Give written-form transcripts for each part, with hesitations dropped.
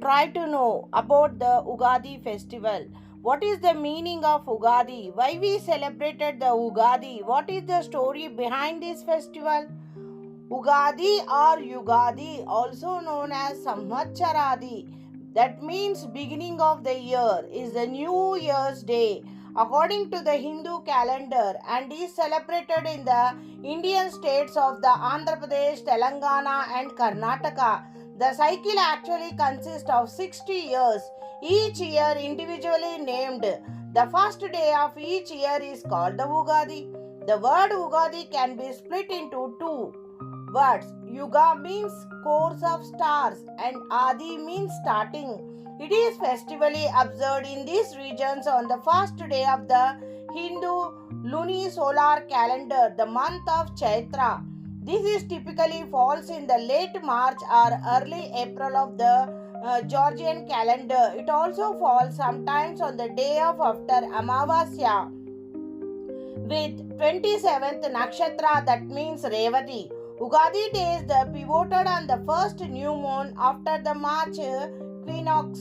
try to know about the Ugadi festival. What is the meaning of Ugadi? Why we celebrated the Ugadi? What is the story behind this festival? Ugadi or Yugadi, also known as Samvatsaradi, that means beginning of the year, is the New Year's Day according to the Hindu calendar and is celebrated in the Indian states of the Andhra Pradesh, Telangana and Karnataka. The cycle actually consists of 60 years, each year individually named. The first day of each year is called the Ugadi. The word Ugadi can be split into two words. Yuga means course of stars and Adi means starting. It is festivally observed in these regions on the first day of the Hindu lunisolar calendar, the month of Chaitra. This is typically falls in the late March or early April of the Georgian calendar. It also falls sometimes on the day of after Amavasya with 27th nakshatra, that means Revati. Ugadi day is the pivoted on the first new moon after the March equinox.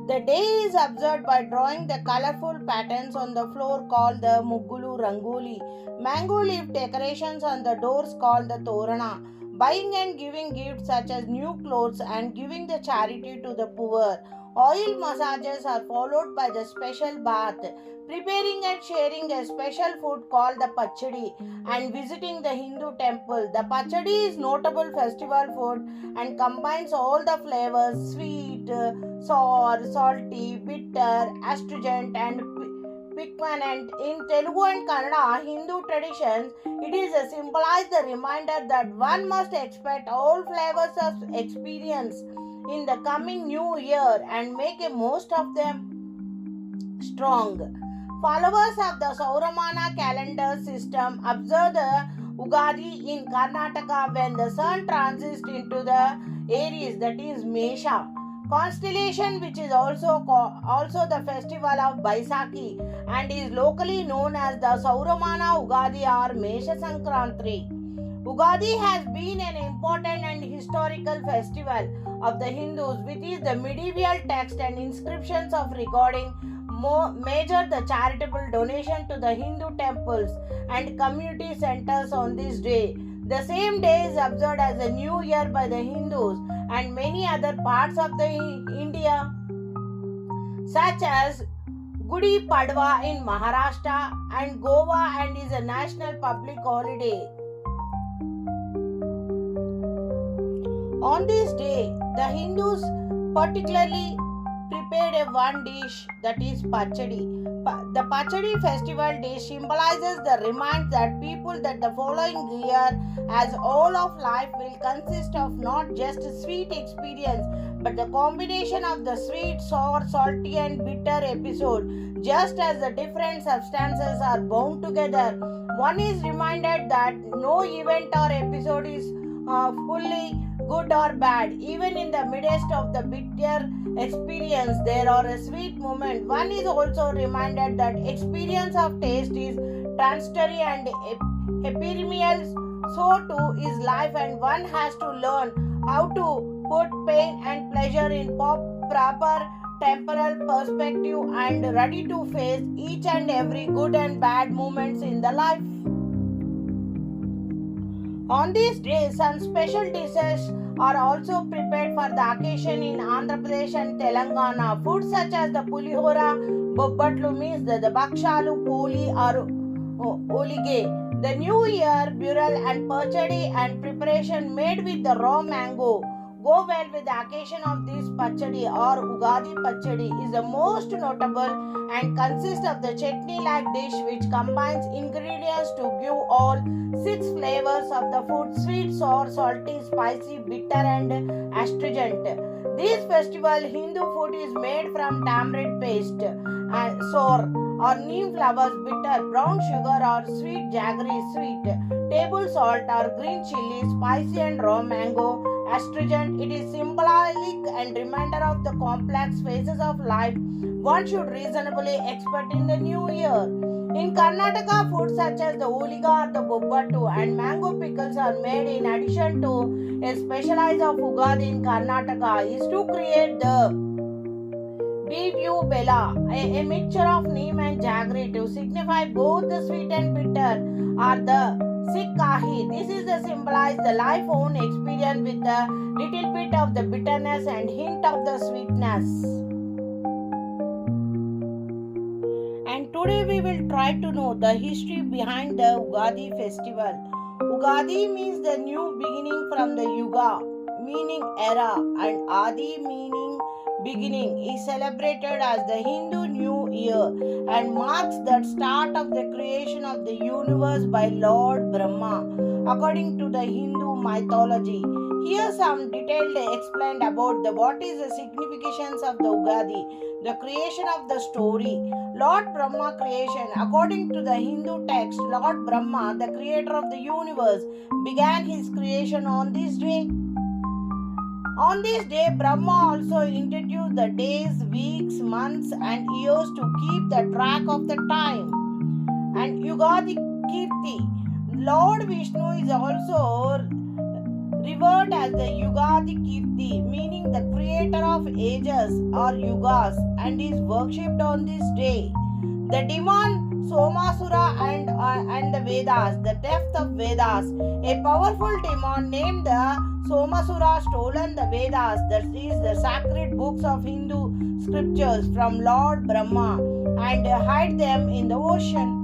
The day is observed by drawing the colorful patterns on the floor called the Muggulu Rangoli, mango leaf decorations on the doors called the Torana, buying and giving gifts such as new clothes and giving the charity to the poor. Oil massages are followed by the special bath, preparing and sharing a special food called the Pachadi, and visiting the Hindu temple. The Pachadi is notable festival food and combines all the flavors sweet, sour, salty, bitter, astringent and piquant. In Telugu and Kannada Hindu traditions, it is a symbolize the reminder that one must expect all flavors of experience in the coming new year and make a most of them strong. Followers of the Sauramana calendar system observe the Ugadi in Karnataka when the sun transits into the Aries, that is Mesha constellation, which is also the festival of Baisakhi and is locally known as the Sauramana Ugadi or Mesha Sankranti. Ugadi has been an important and historical festival of the Hindus, with the medieval text and inscriptions of recording major the charitable donation to the Hindu temples and community centers on this day. The same day is observed as a new year by the Hindus and many other parts of the India, such as Gudi Padwa in Maharashtra and Goa, and is a national public holiday. On this day, the Hindus particularly prepared a one dish, that is Pachadi. The Pachadi festival dish symbolizes the reminder that people that the following year, as all of life, will consist of not just a sweet experience but the combination of the sweet, sour, salty and bitter episode. Just as the different substances are bound together, one is reminded that no event or episode is fully good or bad. Even in the midst of the bitter experience, there are a sweet moment. One is also reminded that experience of taste is transitory and ephemeral. So too is life, and one has to learn how to put pain and pleasure in proper temporal perspective and ready to face each and every good and bad moments in the life. On these days, some special dishes are also prepared for the occasion in Andhra Pradesh and Telangana. Foods such as the pulihora, bobbatlu means the bakshalu, poli or olige, the New Year burial and pachadi and preparation made with the raw mango go well with the occasion of this Pachadi or Ugadi Pachadi is the most notable and consists of the chutney-like dish which combines ingredients to give all 6 flavors of the food: sweet, sour, salty, spicy, bitter and astringent. This festival Hindu food is made from tamarind paste and sour or neem flowers, bitter, brown sugar or sweet jaggery, sweet, table salt or green chili, spicy and raw mango, astringent. It is symbolic and reminder of the complex phases of life one should reasonably expect in the new year. In Karnataka, foods such as the Uliga or the Bobbattu and mango pickles are made in addition to a specialized of Ugadi in Karnataka is to create the Bivu Bella, a mixture of neem and jaggery to signify both the sweet and bitter or the Sikkahi. This is the symbolize the life own experience with a little bit of the bitterness and hint of the sweetness. And today we will try to know the history behind the Ugadi festival. Ugadi means the new beginning from the Yuga, meaning era, and Adi meaning beginning, is celebrated as the Hindu New Year and marks the start of the creation of the universe by Lord Brahma, according to the Hindu mythology. Here some detailed explained about what is the significance of the Ugadi, the creation of the story. Lord Brahma creation. According to the Hindu text, Lord Brahma, the creator of the universe, began his creation on this day. On this day, Brahma also introduced the days, weeks, months, and years to keep the track of the time. And Ugadi Kirti. Lord Vishnu is also revered as the Ugadi Kirti, meaning the creator of ages or yugas, and is worshipped on this day. The demon Somasura and the Vedas, the depth of Vedas. A powerful demon named the Somasura stolen the Vedas, that is the sacred books of Hindu scriptures, from Lord Brahma and hide them in the ocean.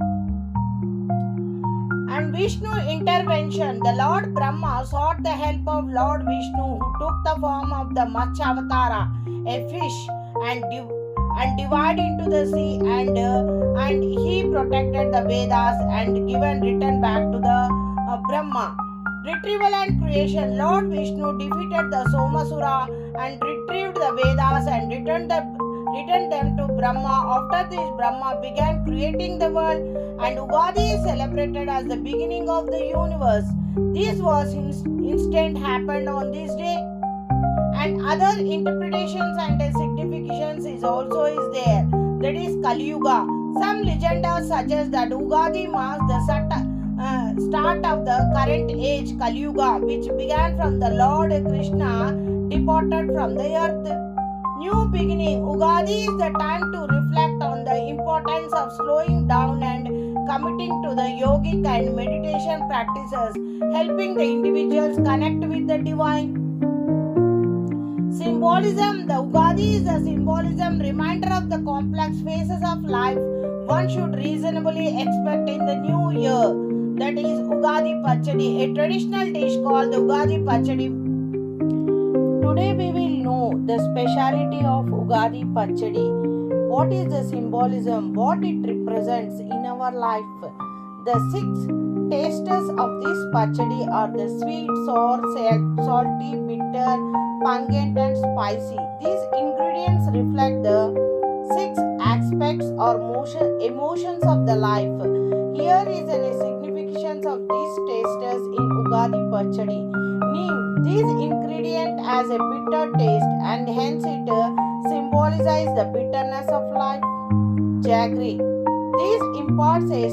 And Vishnu intervention. The Lord Brahma sought the help of Lord Vishnu, who took the form of the Matsyavatara, a fish, and divided into the sea, and he protected the Vedas and returned back to the Brahma. Retrieval and creation. Lord Vishnu defeated the Somasura and retrieved the Vedas and returned them to Brahma. After this, Brahma began creating the world, and Ugadi is celebrated as the beginning of the universe. This was instant happened on this day. And other interpretations and significations is there. That is Kali Yuga. Some legends suggest that Ugadi marks the start of the current age Kali Yuga, which began from the Lord Krishna departed from the earth. New beginning. Ugadi is the time to reflect on the importance of slowing down and committing to the yogic and meditation practices, helping the individuals connect with the divine. Symbolism. The Ugadi is a symbolism reminder of the complex phases of life one should reasonably expect in the new year. That is Ugadi Pachadi, a traditional dish called the Ugadi Pachadi. Today we will know the speciality of Ugadi Pachadi. What is the symbolism, what it represents in our life. The 6 tastes of this Pachadi are the sweet, sour, salty, bitter, pungent and spicy. These ingredients reflect the 6 aspects or emotions of the life. Here is a significance of these tastes in Ugadi Pachadi. Neem. This ingredient has a bitter taste and hence it symbolizes the bitterness of life. Jaggery. This imparts a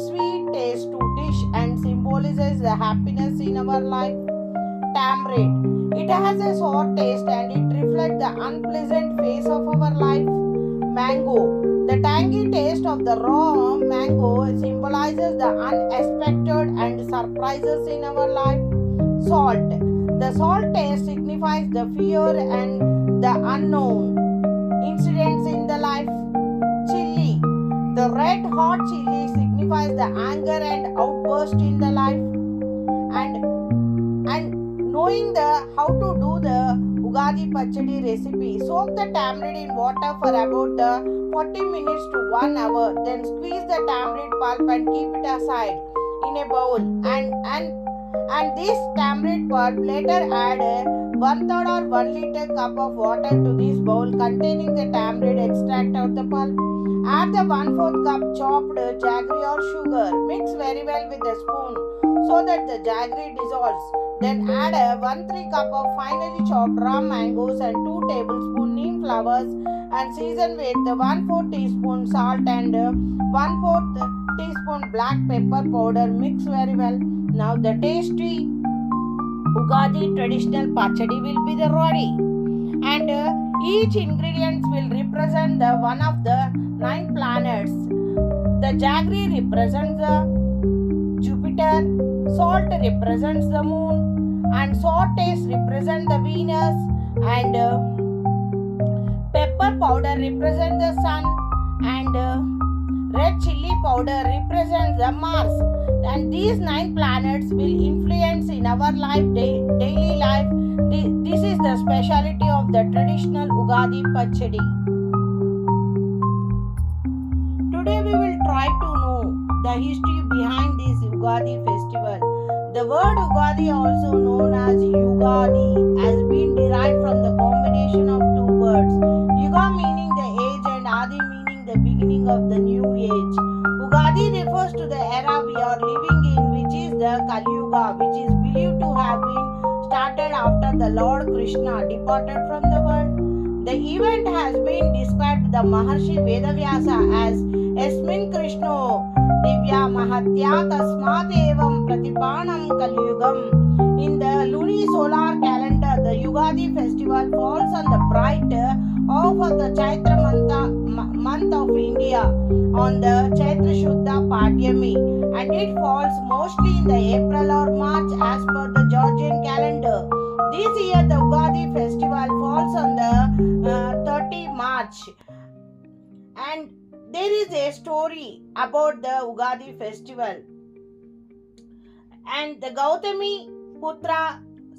sweet taste to dish and symbolizes the happiness in our life. Tamarind. It has a sour taste and it reflects the unpleasant phase of our life. Mango. The tangy taste of the raw mango symbolizes the unexpected and surprises in our life. Salt. The salt taste signifies the fear and the unknown incidents in the life. Chili. The red hot chili signifies the anger and outburst in the life. And knowing how to do the Ugadi Pachadi recipe, soak the tamarind in water for about 40 minutes to 1 hour. Then squeeze the tamarind pulp and keep it aside in a bowl. And this tamarind pulp later add 1/3 or 1 liter cup of water to this bowl containing the tamarind extract of the pulp. Add the 1/4 cup chopped jaggery or sugar. Mix very well with a spoon. so that the jaggery dissolves. Then add a 1/3 cup of finely chopped raw mangoes and 2 tablespoons neem flowers and season with 1/4 teaspoon salt and 1/4 teaspoon black pepper powder. Mix very well. Now the tasty Ugadi traditional Pachadi will be the ready. And each ingredient will represent the one of the 9 planets. The jaggery represents the Jupiter, salt represents the moon, and sour taste represents the Venus, and pepper powder represents the sun, and red chili powder represents the Mars. And these 9 planets will influence in our life, daily life. This is the speciality of the traditional Ugadi Pachadi. Today we will try to know the history behind this Ugadi festival. The word Ugadi, also known as Ugadi, has been derived from the combination of 2 words. Yuga meaning the age and Adi meaning the beginning of the new age. Ugadi refers to the era we are living in, which is the Kali Yuga, which is believed to have been started after the Lord Krishna departed from the world. The event has been described by the Maharshi Vedavyasa as Esmin Krishno Divya Mahatya Tasmat Evam Pratipanam Kaliyugam. In the lunisolar calendar, the Ugadi festival falls on the bright half of the Chaitra month of India on the Chaitra Shuddha Padyami, and it falls mostly in the April or March as per the Georgian calendar. This year the Ugadi festival falls on the 30 March, and there is a story about the Ugadi festival. And the Gautami Putra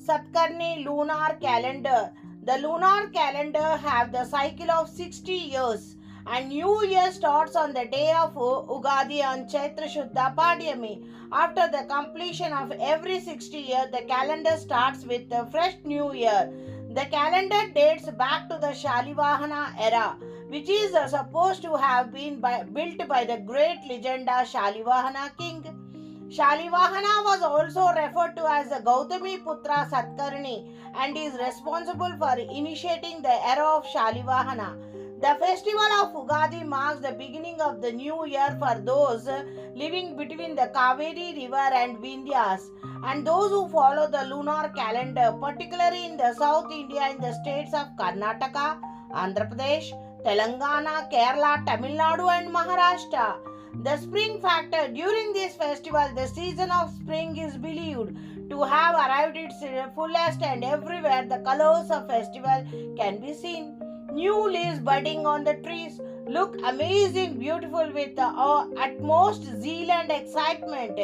Satkarni lunar calendar. The lunar calendar have the cycle of 60 years, and New Year starts on the day of Ugadi on Chaitra Shuddha Padyami. After the completion of every 60 years, the calendar starts with a fresh New Year. The calendar dates back to the Shalivahana era, which is supposed to have been built by the great legenda Shalivahana king. Shalivahana was also referred to as the Gautami Putra Satkarni and is responsible for initiating the era of Shalivahana. The festival of Ugadi marks the beginning of the new year for those living between the Kaveri river and Vindhyas, and those who follow the lunar calendar, particularly in the South India in the states of Karnataka, Andhra Pradesh, Telangana, Kerala, Tamil Nadu and Maharashtra. The spring factor. During this festival, the season of spring is believed to have arrived its fullest, and everywhere the colors of festival can be seen. New leaves budding on the trees look amazing, beautiful with utmost zeal and excitement.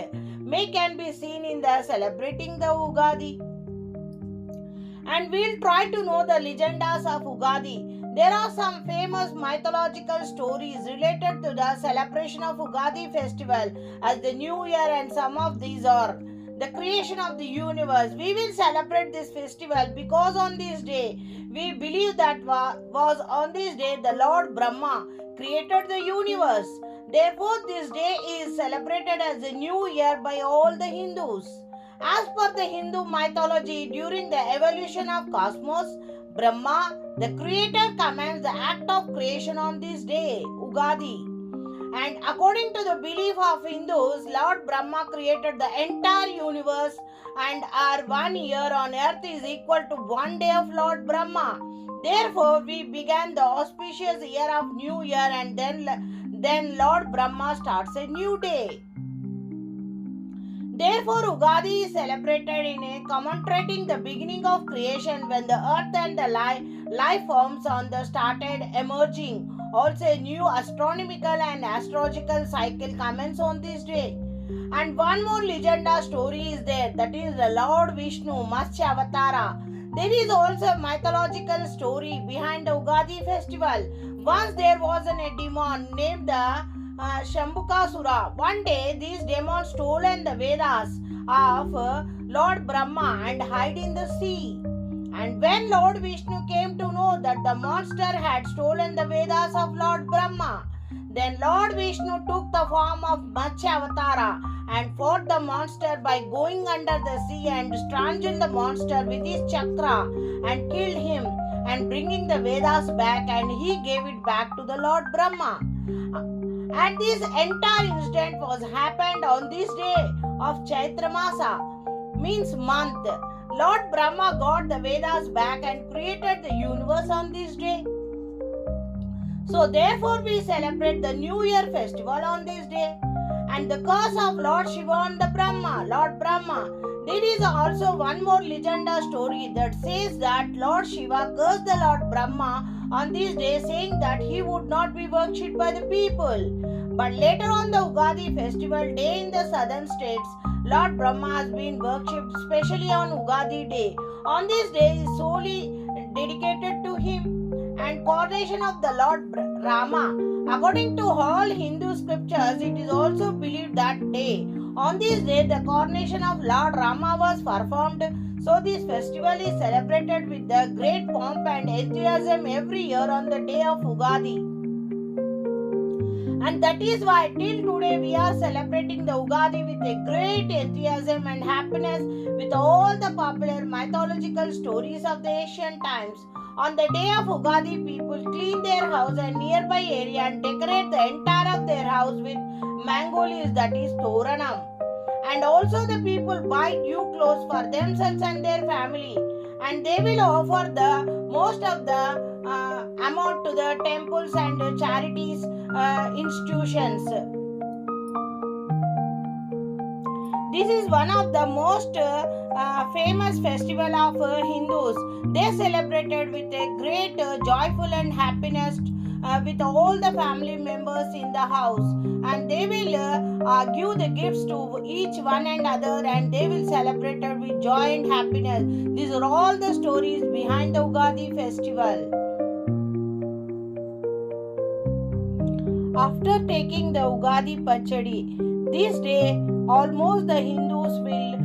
Can be seen in the celebrating the Ugadi. And we'll try to know the legendas of Ugadi. There are some famous mythological stories related to the celebration of Ugadi festival as the new year, and some of these are the creation of the universe. We will celebrate this festival because on this day, we believe that was on this day the Lord Brahma created the universe. Therefore, this day is celebrated as a new year by all the Hindus. As per the Hindu mythology, during the evolution of cosmos, Brahma, the creator, commands the act of creation on this day, Ugadi. And according to the belief of Hindus, Lord Brahma created the entire universe, and our 1 year on earth is equal to 1 day of Lord Brahma. Therefore, we began the auspicious year of New Year, and then Lord Brahma starts a new day. Therefore, Ugadi is celebrated in a commemorating the beginning of creation when the earth and the life forms on the started emerging. Also, a new astronomical and astrological cycle commences on this day. And one more legenda story is there, that is the Lord Vishnu Matsya Avatara. There is also a mythological story behind the Ugadi festival. Once there was a demon named the Shambhukasura. One day, these demons stolen the Vedas of Lord Brahma and hid in the sea. And when Lord Vishnu came to know that the monster had stolen the Vedas of Lord Brahma, then Lord Vishnu took the form of Matsya Avatara and fought the monster by going under the sea and strangled the monster with his chakra and killed him and bringing the Vedas back, and he gave it back to the Lord Brahma. And this entire incident was happened on this day of Chaitra Masa, means month. Lord Brahma got the Vedas back and created the universe on this day. So therefore we celebrate the New Year festival on this day. And the curse of Lord Shiva on the Lord Brahma. There is also one more legendary story that says that Lord Shiva cursed the Lord Brahma on this day, saying that he would not be worshipped by the people. But later on the Ugadi festival day in the southern states, Lord Brahma has been worshipped especially on Ugadi day. On this day is solely dedicated to him. And coronation of the Lord Rama. According to all Hindu scriptures, it is also believed that day. On this day, the coronation of Lord Rama was performed. So this festival is celebrated with the great pomp and enthusiasm every year on the day of Ugadi. And that is why till today we are celebrating the Ugadi with a great enthusiasm and happiness with all the popular mythological stories of the ancient times. On the day of Ugadi, people clean their house and nearby area and decorate the entire of their house with mango leaves, that is Toranam. And also the people buy new clothes for themselves and their family. And they will offer the most of the amount to the temples and charities institutions. This is one of the most famous festival of Hindus. They celebrated with a great joyful and happiness with all the family members in the house, and they will give the gifts to each one another, and they will celebrate it with joy and happiness. These are all the stories behind the Ugadi festival. After taking the Ugadi Pachadi, this day almost the Hindus will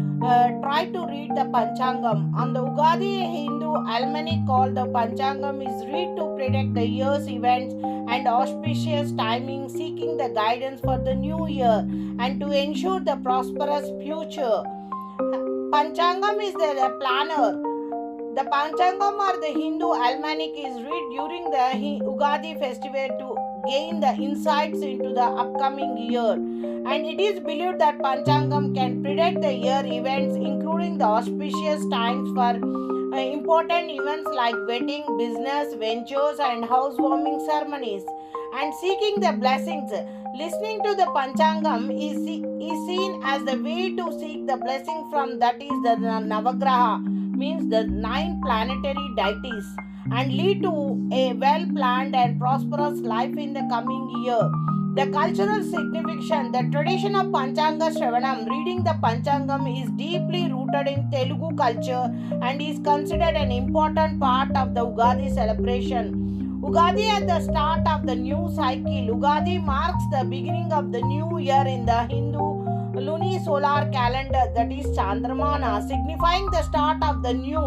try to read the Panchangam. On the Ugadi, Hindu almanac called the Panchangam is read to predict the year's events and auspicious timing, seeking the guidance for the new year and to ensure the prosperous future. Panchangam is the planner. The Panchangam or the Hindu almanac is read during the Ugadi festival to gain the insights into the upcoming year. And it is believed that Panchangam can predict the year events, including the auspicious times for important events like wedding, business ventures and housewarming ceremonies, and seeking the blessings. Listening to the Panchangam is seen as the way to seek the blessing from, that is the Navagraha, means the 9 planetary deities, and lead to a well-planned and prosperous life in the coming year. The cultural significance, the tradition of Panchanga Shravanam, reading the Panchangam, is deeply rooted in Telugu culture and is considered an important part of the Ugadi celebration. Ugadi at the start of the new cycle. Ugadi marks the beginning of the new year in the Hindu lunisolar calendar, that is Chandramana, signifying the start of the new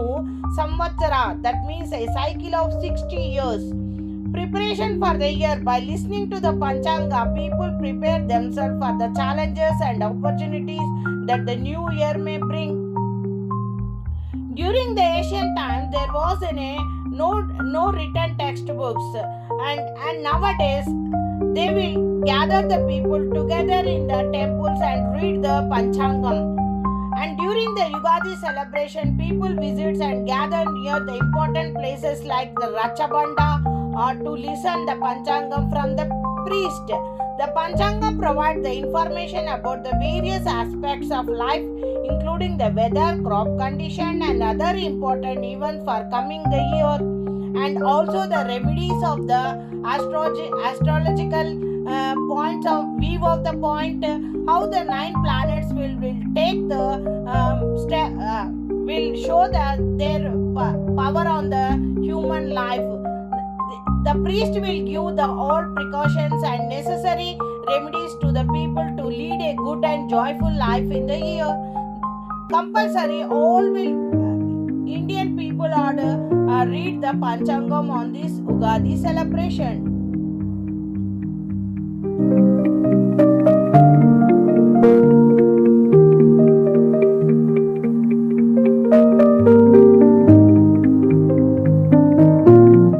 Samvatsara, that means a cycle of 60 years. Preparation for the year. By listening to the Panchanga, people prepare themselves for the challenges and opportunities that the new year may bring. During the ancient times, there was no written textbooks, and nowadays they will gather the people together in the temples and read the Panchangam. And during the Ugadi celebration, people visit and gather near the important places like the Rachabanda or to listen the Panchangam from the priest. The Panchangam provides the information about the various aspects of life, including the weather, crop condition and other important events for coming the year, and also the remedies of the astrological points of view of the point, how the 9 planets will take the will show their power on the human life. The priest will give the all precautions and necessary remedies to the people to lead a good and joyful life in the year. Compulsory, all Indian people are read the Panchangam on this Ugadi celebration.